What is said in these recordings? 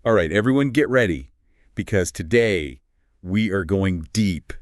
All right, everyone get ready, because today we are going deep,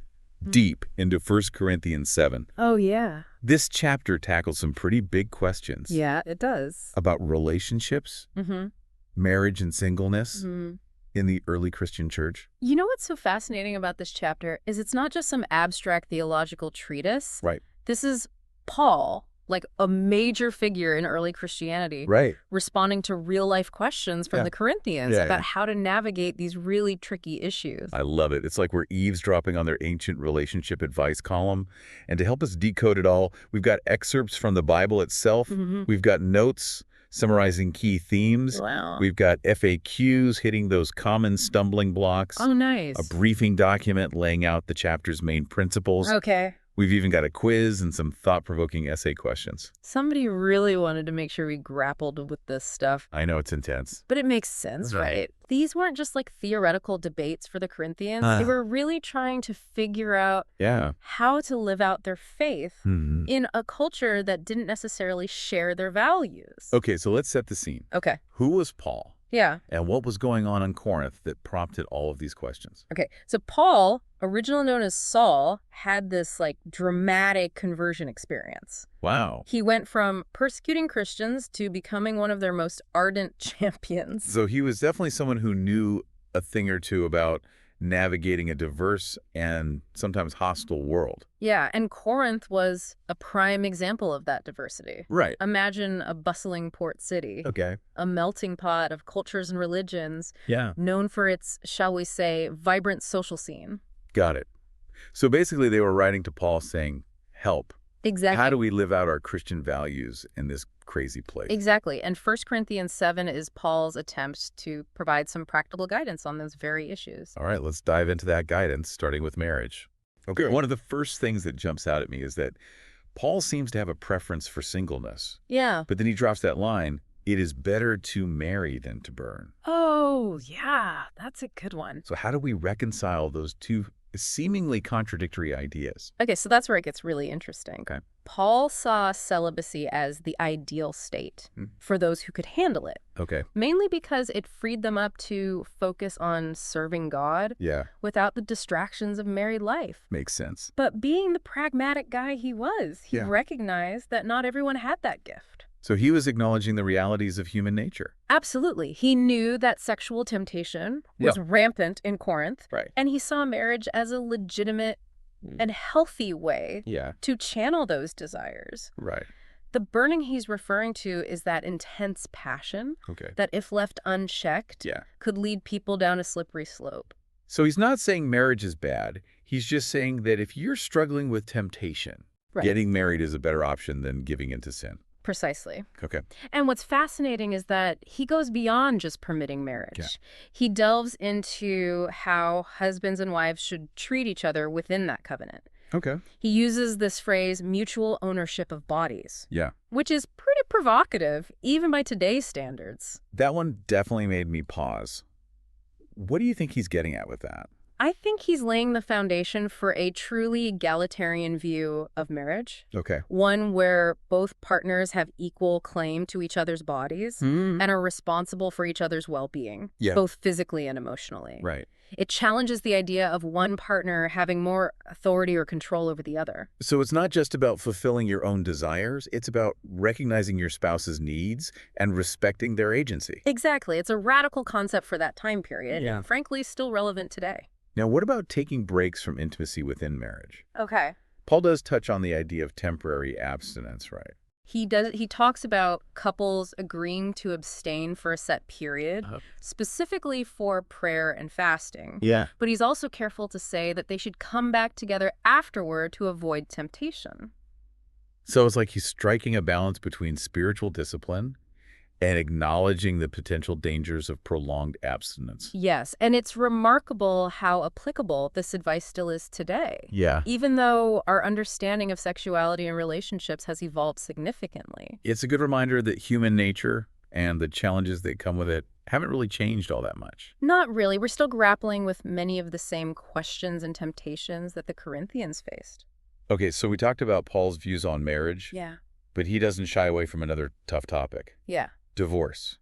deep into 1 Corinthians 7. Oh, yeah. This chapter tackles some pretty big questions Yeah, it does. about relationships, Mm-hmm. marriage and singleness Mm-hmm. in the early Christian church. You know what's so fascinating about this chapter is it's not just some abstract theological treatise. Right. This is Paul, like a major figure in early Christianity, Right. responding to real-life questions from Yeah. the Corinthians Yeah, about yeah. how to navigate these really tricky issues. I love it. It's like we're eavesdropping on their ancient relationship advice column. And to help us decode it all, we've got excerpts from the Bible itself. Mm-hmm. We've got notes summarizing key themes. Wow. We've got FAQs hitting those common stumbling blocks. Oh, nice. A briefing document laying out the chapter's main principles. Okay. We've even got a quiz and some thought-provoking essay questions. Somebody really wanted to make sure we grappled with this stuff. I know it's intense. But it makes sense, right? These weren't just like theoretical debates for the Corinthians. They were really trying to figure out how to live out their faith in a culture that didn't necessarily share their values. Okay, so let's set the scene. Okay. Who was Paul? Yeah. And what was going on in Corinth that prompted all of these questions? Okay. So Paul, originally known as Saul, had this like dramatic conversion experience. Wow. He went from persecuting Christians to becoming one of their most ardent champions. So he was definitely someone who knew a thing or two about navigating a diverse and sometimes hostile world. Yeah, and Corinth was a prime example of that diversity. Right. Imagine a bustling port city. Okay. A melting pot of cultures and religions. Yeah. Known for its, shall we say, vibrant social scene. Got it. So basically they were writing to Paul saying, help. Exactly. How do we live out our Christian values in this crazy place? Exactly. And 1 Corinthians 7 is Paul's attempt to provide some practical guidance on those very issues. All right, let's dive into that guidance, starting with marriage. Okay. One of the first things that jumps out at me is that Paul seems to have a preference for singleness. Yeah. But then he drops that line, it is better to marry than to burn. Oh, yeah. That's a good one. So how do we reconcile those two seemingly contradictory ideas? Okay, so that's where it gets really interesting. Okay. Paul saw celibacy as the ideal state for those who could handle it. Okay. Mainly because it freed them up to focus on serving God without the distractions of married life. Makes sense. But being the pragmatic guy he was, he recognized that not everyone had that gift. So he was acknowledging the realities of human nature. Absolutely. He knew that sexual temptation was rampant in Corinth, and he saw marriage as a legitimate and healthy way to channel those desires. Right. The burning he's referring to is that intense passion that, if left unchecked, could lead people down a slippery slope. So he's not saying marriage is bad. He's just saying that if you're struggling with temptation, getting married is a better option than giving into sin. Precisely. Okay. And what's fascinating is that he goes beyond just permitting marriage. He delves into how husbands and wives should treat each other within that covenant. Okay. He uses this phrase, mutual ownership of bodies. Yeah. Which is pretty provocative, even by today's standards. That one definitely made me pause. What do you think he's getting at with that? I think he's laying the foundation for a truly egalitarian view of marriage. Okay. One where both partners have equal claim to each other's bodies and are responsible for each other's well-being, both physically and emotionally. Right. It challenges the idea of one partner having more authority or control over the other. So it's not just about fulfilling your own desires, it's about recognizing your spouse's needs and respecting their agency. Exactly. It's a radical concept for that time period, and frankly, still relevant today. Now, what about taking breaks from intimacy within marriage? Okay. Paul does touch on the idea of temporary abstinence, right? He talks about couples agreeing to abstain for a set period, specifically for prayer and fasting. Yeah. But he's also careful to say that they should come back together afterward to avoid temptation. So it's like he's striking a balance between spiritual discipline and acknowledging the potential dangers of prolonged abstinence. Yes, and it's remarkable how applicable this advice still is today. Yeah. Even though our understanding of sexuality and relationships has evolved significantly. It's a good reminder that human nature and the challenges that come with it haven't really changed all that much. Not really. We're still grappling with many of the same questions and temptations that the Corinthians faced. Okay, so we talked about Paul's views on marriage. Yeah. But he doesn't shy away from another tough topic. Yeah. Divorce.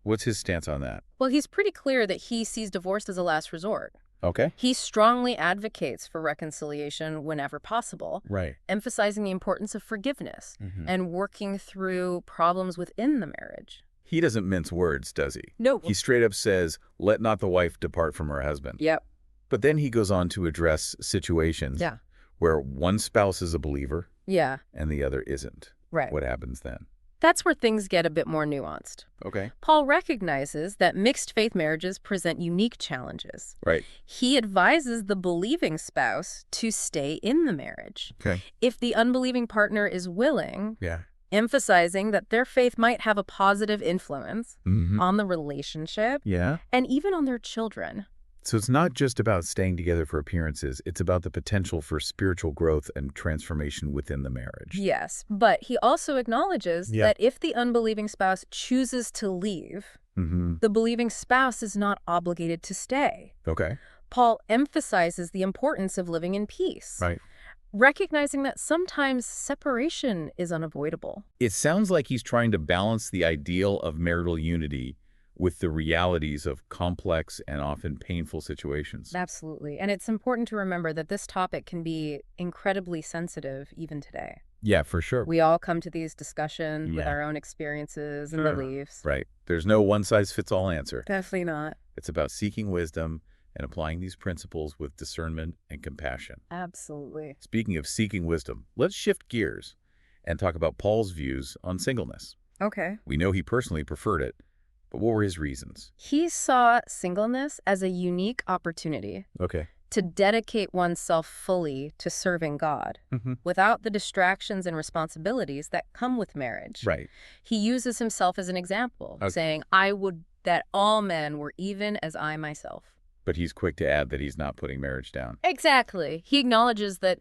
What's his stance on that? Well, he's pretty clear that he sees divorce as a last resort. Okay. He strongly advocates for reconciliation whenever possible, Right. emphasizing the importance of forgiveness and working through problems within the marriage. He doesn't mince words, does he? No. He straight up says, let not the wife depart from her husband. Yep. But then he goes on to address situations where one spouse is a believer and the other isn't. Right. What happens then? That's where things get a bit more nuanced. Okay. Paul recognizes that mixed faith marriages present unique challenges. Right. He advises the believing spouse to stay in the marriage. Okay. If the unbelieving partner is willing, Yeah. emphasizing that their faith might have a positive influence on the relationship and even on their children. So it's not just about staying together for appearances. It's about the potential for spiritual growth and transformation within the marriage. Yes, but he also acknowledges that if the unbelieving spouse chooses to leave, the believing spouse is not obligated to stay. Okay. Paul emphasizes the importance of living in peace, recognizing that sometimes separation is unavoidable. It sounds like he's trying to balance the ideal of marital unity with the realities of complex and often painful situations. Absolutely. And it's important to remember that this topic can be incredibly sensitive even today. Yeah, for sure. We all come to these discussions with our own experiences and beliefs. Right. There's no one-size-fits-all answer. Definitely not. It's about seeking wisdom and applying these principles with discernment and compassion. Absolutely. Speaking of seeking wisdom, let's shift gears and talk about Paul's views on singleness. Okay. We know he personally preferred it, but what were his reasons? He saw singleness as a unique opportunity to dedicate oneself fully to serving God without the distractions and responsibilities that come with marriage. Right. He uses himself as an example, saying, I would that all men were even as I myself. But he's quick to add that he's not putting marriage down. Exactly. He acknowledges that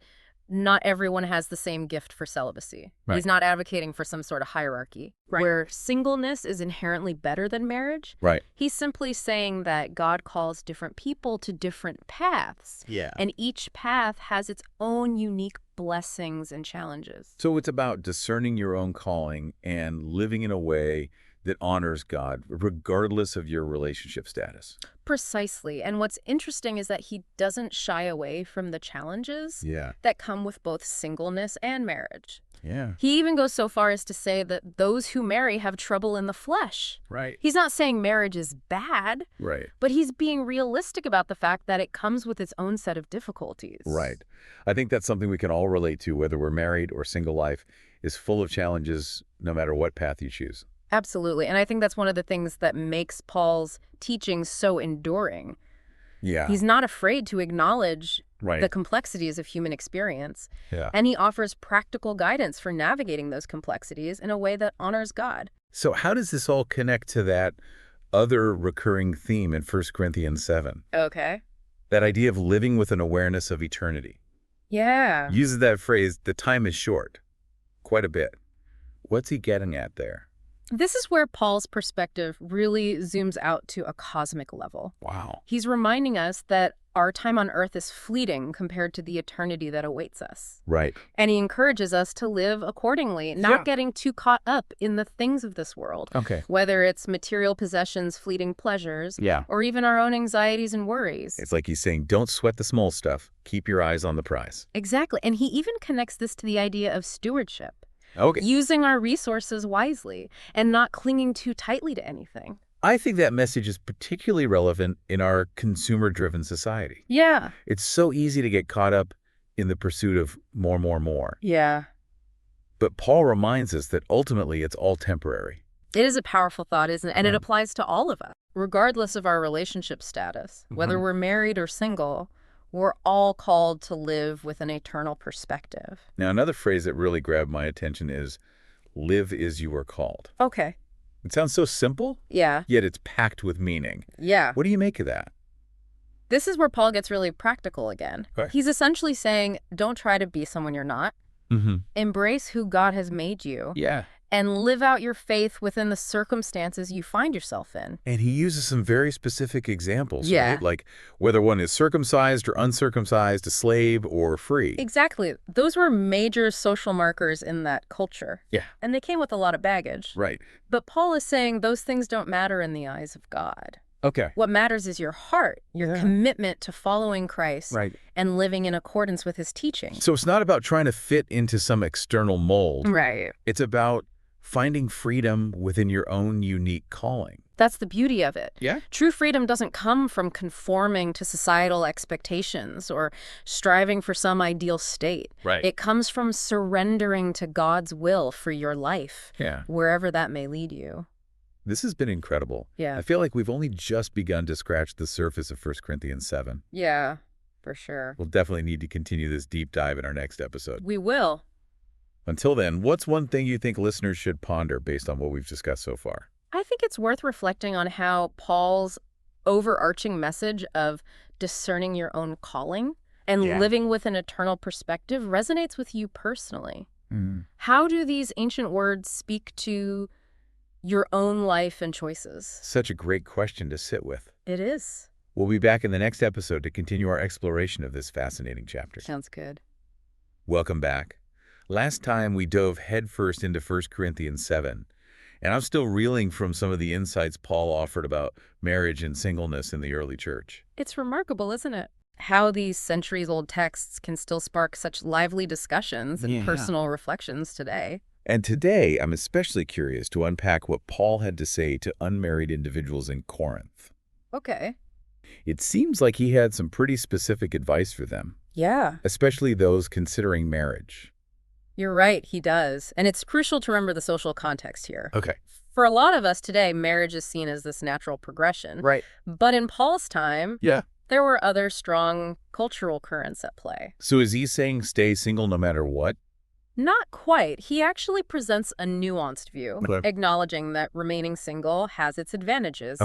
not everyone has the same gift for celibacy. Right. He's not advocating for some sort of hierarchy where singleness is inherently better than marriage. Right. He's simply saying that God calls different people to different paths. Yeah. And each path has its own unique blessings and challenges. So it's about discerning your own calling and living in a way that honors God, regardless of your relationship status. Precisely. And what's interesting is that he doesn't shy away from the challenges that come with both singleness and marriage. Yeah. He even goes so far as to say that those who marry have trouble in the flesh. Right. He's not saying marriage is bad, but he's being realistic about the fact that it comes with its own set of difficulties. Right. I think that's something we can all relate to, whether we're married or single. Life is full of challenges no matter what path you choose. Absolutely. And I think that's one of the things that makes Paul's teaching so enduring. Yeah. He's not afraid to acknowledge the complexities of human experience. Yeah. And he offers practical guidance for navigating those complexities in a way that honors God. So how does this all connect to that other recurring theme in 1 Corinthians 7? Okay. That idea of living with an awareness of eternity. Yeah. Uses that phrase, the time is short, quite a bit. What's he getting at there? This is where Paul's perspective really zooms out to a cosmic level. Wow. He's reminding us that our time on earth is fleeting compared to the eternity that awaits us. Right. And he encourages us to live accordingly, not getting too caught up in the things of this world. Okay. Whether it's material possessions, fleeting pleasures, or even our own anxieties and worries. It's like he's saying, don't sweat the small stuff. Keep your eyes on the prize. Exactly. And he even connects this to the idea of stewardship. Okay. Using our resources wisely and not clinging too tightly to anything. I think that message is particularly relevant in our consumer-driven society. Yeah. It's so easy to get caught up in the pursuit of more. Yeah. But Paul reminds us that ultimately it's all temporary. It is a powerful thought, isn't it? And it applies to all of us, regardless of our relationship status. Whether we're married or single, we're all called to live with an eternal perspective. Now, another phrase that really grabbed my attention is, live as you are called. Okay. It sounds so simple, yet it's packed with meaning. Yeah. What do you make of that? This is where Paul gets really practical again. Okay. He's essentially saying, don't try to be someone you're not. Embrace who God has made you. Yeah. and live out your faith within the circumstances you find yourself in. And he uses some very specific examples, Yeah. right? Like whether one is circumcised or uncircumcised, a slave or free. Exactly. Those were major social markers in that culture. Yeah. And they came with a lot of baggage. Right. But Paul is saying those things don't matter in the eyes of God. Okay. What matters is your heart, your commitment to following Christ and living in accordance with his teaching. So it's not about trying to fit into some external mold. Right. It's about finding freedom within your own unique calling. That's the beauty of it. Yeah. True freedom doesn't come from conforming to societal expectations or striving for some ideal state. Right. It comes from surrendering to God's will for your life, wherever that may lead you. This has been incredible. Yeah. I feel like we've only just begun to scratch the surface of 1 Corinthians 7. Yeah, for sure. We'll definitely need to continue this deep dive in our next episode. We will. Until then, what's one thing you think listeners should ponder based on what we've discussed so far? I think it's worth reflecting on how Paul's overarching message of discerning your own calling and living with an eternal perspective resonates with you personally. How do these ancient words speak to your own life and choices? Such a great question to sit with. It is. We'll be back in the next episode to continue our exploration of this fascinating chapter. Sounds good. Welcome back. Last time we dove headfirst into 1 Corinthians 7, and I'm still reeling from some of the insights Paul offered about marriage and singleness in the early church. It's remarkable, isn't it? How these centuries-old texts can still spark such lively discussions and personal reflections today. And today, I'm especially curious to unpack what Paul had to say to unmarried individuals in Corinth. Okay. It seems like he had some pretty specific advice for them. Yeah. Especially those considering marriage. You're right, he does. And it's crucial to remember the social context here. Okay. For a lot of us today, marriage is seen as this natural progression. Right. But in Paul's time, there were other strong cultural currents at play. So is he saying stay single no matter what? Not quite. He actually presents a nuanced view, acknowledging that remaining single has its advantages,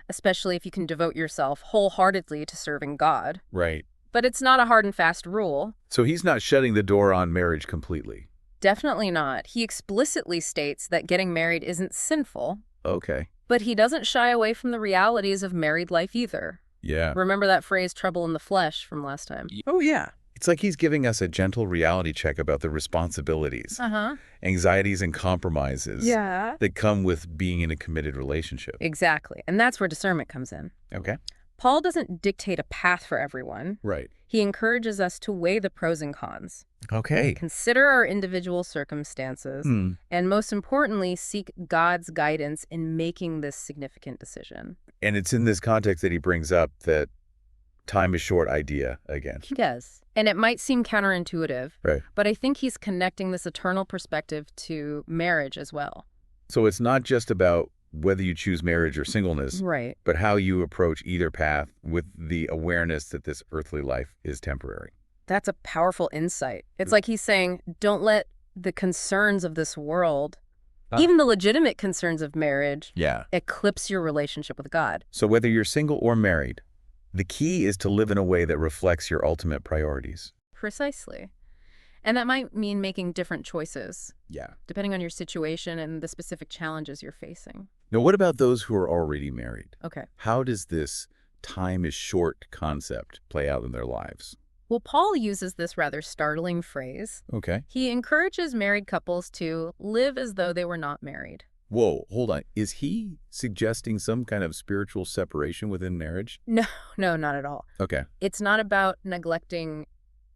especially if you can devote yourself wholeheartedly to serving God. Right. But it's not a hard and fast rule. So he's not shutting the door on marriage completely? Definitely not. He explicitly states that getting married isn't sinful. Okay. But he doesn't shy away from the realities of married life either. Yeah. Remember that phrase, trouble in the flesh, from last time? Oh, yeah. It's like he's giving us a gentle reality check about the responsibilities, anxieties, and compromises that come with being in a committed relationship. Exactly. And that's where discernment comes in. Okay. Paul doesn't dictate a path for everyone. Right. He encourages us to weigh the pros and cons. Okay. Consider our individual circumstances, and most importantly, seek God's guidance in making this significant decision. And it's in this context that he brings up that time is short idea again. He does. And it might seem counterintuitive, Right. but I think he's connecting this eternal perspective to marriage as well. So it's not just about whether you choose marriage or singleness, Right. but how you approach either path with the awareness that this earthly life is temporary. That's a powerful insight. It's like he's saying, don't let the concerns of this world, even the legitimate concerns of marriage, eclipse your relationship with God. So whether you're single or married, the key is to live in a way that reflects your ultimate priorities. Precisely. And that might mean making different choices. Yeah. Depending on your situation and the specific challenges you're facing. Now, what about those who are already married? Okay. How does this time is short concept play out in their lives? Well, Paul uses this rather startling phrase. Okay. He encourages married couples to live as though they were not married. Whoa, hold on. Is he suggesting some kind of spiritual separation within marriage? No, not at all. Okay. It's not about neglecting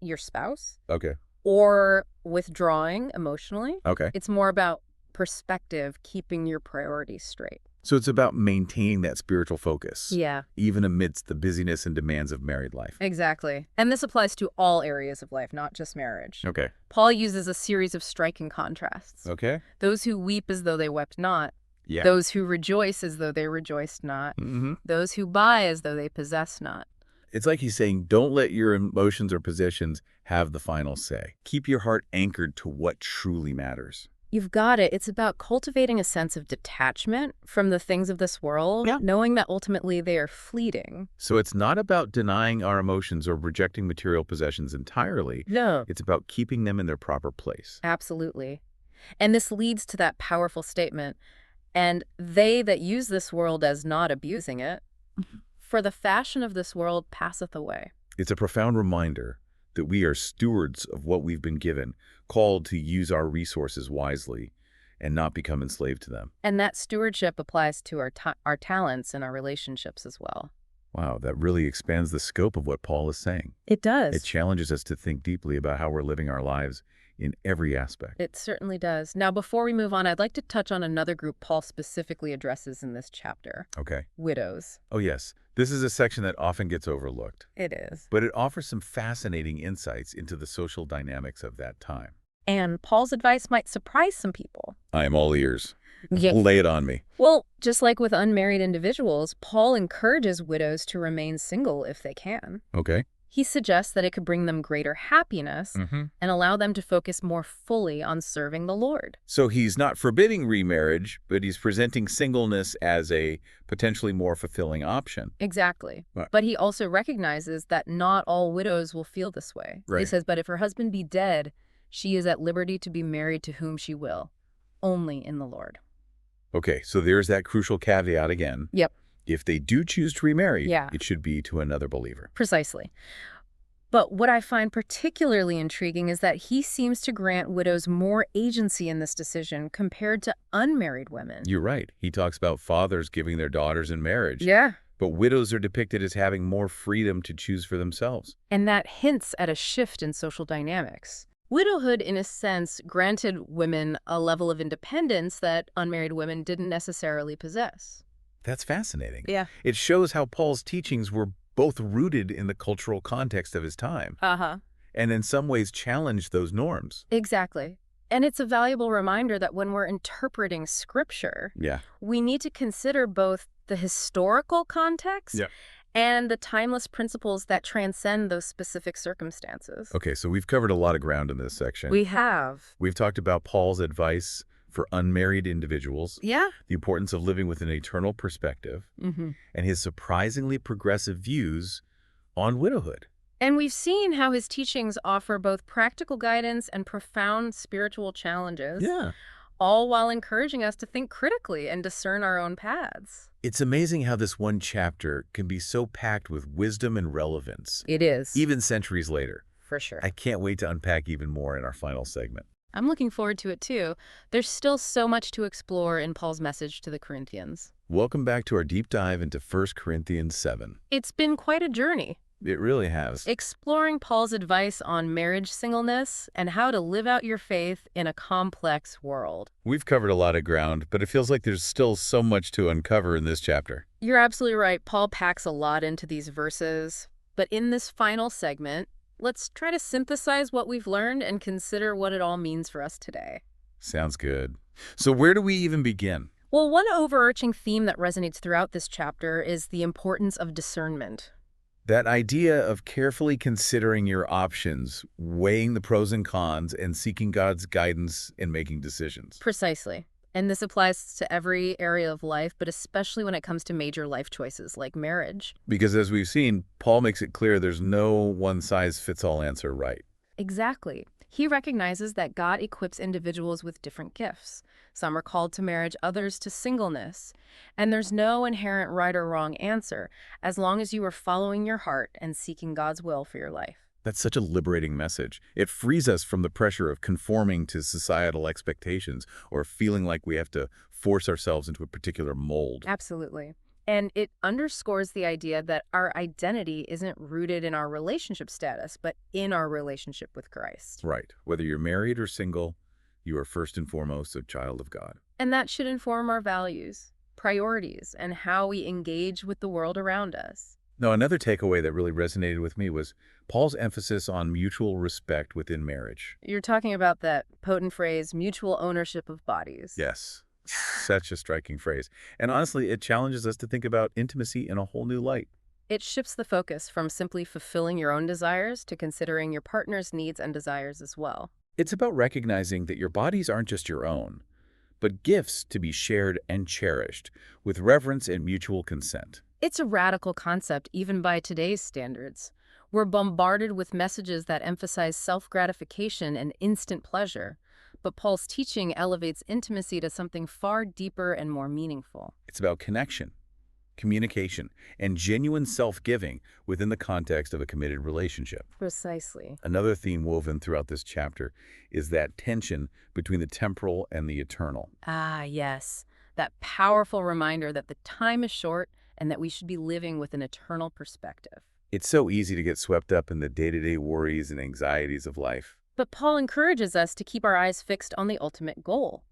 your spouse. Okay. Or withdrawing emotionally. Okay. It's more about perspective, keeping your priorities straight. So it's about maintaining that spiritual focus. Yeah. Even amidst the busyness and demands of married life. Exactly. And this applies to all areas of life, not just marriage. Okay. Paul uses a series of striking contrasts. Okay. Those who weep as though they wept not. Yeah. Those who rejoice as though they rejoiced not. Those who buy as though they possess not. It's like he's saying, don't let your emotions or possessions have the final say. Keep your heart anchored to what truly matters. You've got it. It's about cultivating a sense of detachment from the things of this world, knowing that ultimately they are fleeting. So it's not about denying our emotions or rejecting material possessions entirely. No. It's about keeping them in their proper place. Absolutely. And this leads to that powerful statement, and they that use this world as not abusing it, for the fashion of this world passeth away. It's a profound reminder that we are stewards of what we've been given, called to use our resources wisely and not become enslaved to them. And that stewardship applies to our talents and our relationships as well. Wow, that really expands the scope of what Paul is saying. It does. It challenges us to think deeply about how we're living our lives in every aspect. It certainly does. Now, before we move on, I'd like to touch on another group Paul specifically addresses in this chapter. Okay. Widows. Oh, yes. This is a section that often gets overlooked. It is. But it offers some fascinating insights into the social dynamics of that time. And Paul's advice might surprise some people. I am all ears. Yeah. Lay it on me. Well, just like with unmarried individuals, Paul encourages widows to remain single if they can. Okay. He suggests that it could bring them greater happiness and allow them to focus more fully on serving the Lord. So he's not forbidding remarriage, but he's presenting singleness as a potentially more fulfilling option. Exactly. Right. But he also recognizes that not all widows will feel this way. Right. He says, but if her husband be dead, she is at liberty to be married to whom she will, only in the Lord. Okay, so there's that crucial caveat again. Yep. If they do choose to remarry, Yeah. it should be to another believer. Precisely. But what I find particularly intriguing is that he seems to grant widows more agency in this decision compared to unmarried women. You're right. He talks about fathers giving their daughters in marriage. Yeah. But widows are depicted as having more freedom to choose for themselves. And that hints at a shift in social dynamics. Widowhood, in a sense, granted women a level of independence that unmarried women didn't necessarily possess. That's fascinating. Yeah. It shows how Paul's teachings were both rooted in the cultural context of his time, and in some ways challenged those norms. Exactly. And it's a valuable reminder that when we're interpreting Scripture, we need to consider both the historical context and the timeless principles that transcend those specific circumstances. Okay, so we've covered a lot of ground in this section. We have. We've talked about Paul's advice for unmarried individuals, Yeah. the importance of living with an eternal perspective, and his surprisingly progressive views on widowhood. And we've seen how his teachings offer both practical guidance and profound spiritual challenges, all while encouraging us to think critically and discern our own paths. It's amazing how this one chapter can be so packed with wisdom and relevance. It is. Even centuries later. For sure. I can't wait to unpack even more in our final segment. I'm looking forward to it too. There's still so much to explore in Paul's message to the Corinthians. Welcome back to our deep dive into 1 Corinthians 7. It's been quite a journey. It really has. Exploring Paul's advice on marriage singleness and how to live out your faith in a complex world. We've covered a lot of ground, but it feels like there's still so much to uncover in this chapter. You're absolutely right. Paul packs a lot into these verses. But in this final segment, let's try to synthesize what we've learned and consider what it all means for us today. Sounds good. So where do we even begin? Well, one overarching theme that resonates throughout this chapter is the importance of discernment. That idea of carefully considering your options, weighing the pros and cons, and seeking God's guidance in making decisions. Precisely. And this applies to every area of life, but especially when it comes to major life choices like marriage. Because as we've seen, Paul makes it clear there's no one-size-fits-all answer right. Exactly. He recognizes that God equips individuals with different gifts. Some are called to marriage, others to singleness. And there's no inherent right or wrong answer, as long as you are following your heart and seeking God's will for your life. That's such a liberating message. It frees us from the pressure of conforming to societal expectations or feeling like we have to force ourselves into a particular mold. Absolutely. And it underscores the idea that our identity isn't rooted in our relationship status, but in our relationship with Christ. Right. Whether you're married or single, you are first and foremost a child of God. And that should inform our values, priorities, and how we engage with the world around us. Now, another takeaway that really resonated with me was Paul's emphasis on mutual respect within marriage. You're talking about that potent phrase, mutual ownership of bodies. Yes. Such a striking phrase. And honestly, it challenges us to think about intimacy in a whole new light. It shifts the focus from simply fulfilling your own desires to considering your partner's needs and desires as well. It's about recognizing that your bodies aren't just your own, but gifts to be shared and cherished with reverence and mutual consent. It's a radical concept even by today's standards. We're bombarded with messages that emphasize self-gratification and instant pleasure. But Paul's teaching elevates intimacy to something far deeper and more meaningful. It's about connection, communication, and genuine self-giving within the context of a committed relationship. Precisely. Another theme woven throughout this chapter is that tension between the temporal and the eternal. Ah, yes. That powerful reminder that the time is short and that we should be living with an eternal perspective. It's so easy to get swept up in the day-to-day worries and anxieties of life. But Paul encourages us to keep our eyes fixed on the ultimate goal,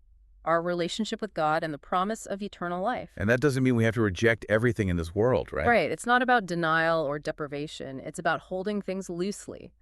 our relationship with God and the promise of eternal life. And that doesn't mean we have to reject everything in this world, right? Right. It's not about denial or deprivation. It's about holding things loosely,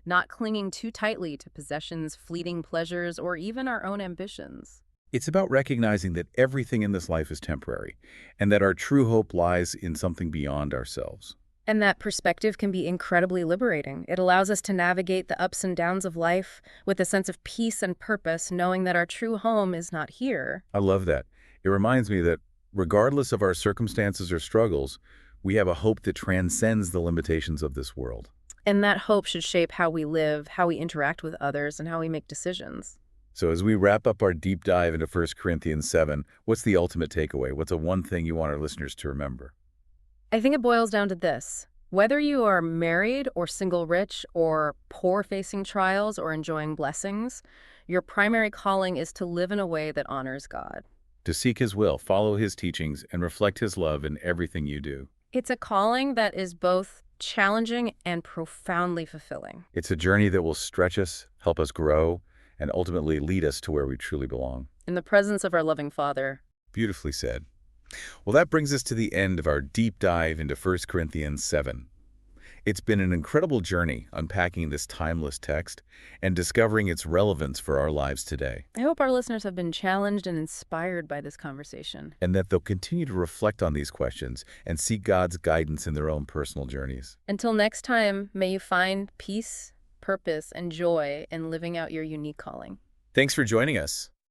not clinging too tightly to possessions, fleeting pleasures, or even our own ambitions. It's about recognizing that everything in this life is temporary, and that our true hope lies in something beyond ourselves. And that perspective can be incredibly liberating. It allows us to navigate the ups and downs of life with a sense of peace and purpose, knowing that our true home is not here. I love that. It reminds me that regardless of our circumstances or struggles, we have a hope that transcends the limitations of this world. And that hope should shape how we live, how we interact with others, and how we make decisions. So as we wrap up our deep dive into 1 Corinthians 7, what's the ultimate takeaway? What's the one thing you want our listeners to remember? I think it boils down to this. Whether you are married or single rich or poor facing trials or enjoying blessings, your primary calling is to live in a way that honors God. To seek His will, follow His teachings, and reflect His love in everything you do. It's a calling that is both challenging and profoundly fulfilling. It's a journey that will stretch us, help us grow, and ultimately lead us to where we truly belong. In the presence of our loving Father. Beautifully said. Well, that brings us to the end of our deep dive into 1 Corinthians 7. It's been an incredible journey unpacking this timeless text and discovering its relevance for our lives today. I hope our listeners have been challenged and inspired by this conversation. And that they'll continue to reflect on these questions and seek God's guidance in their own personal journeys. Until next time, may you find peace, purpose, and joy in living out your unique calling. Thanks for joining us.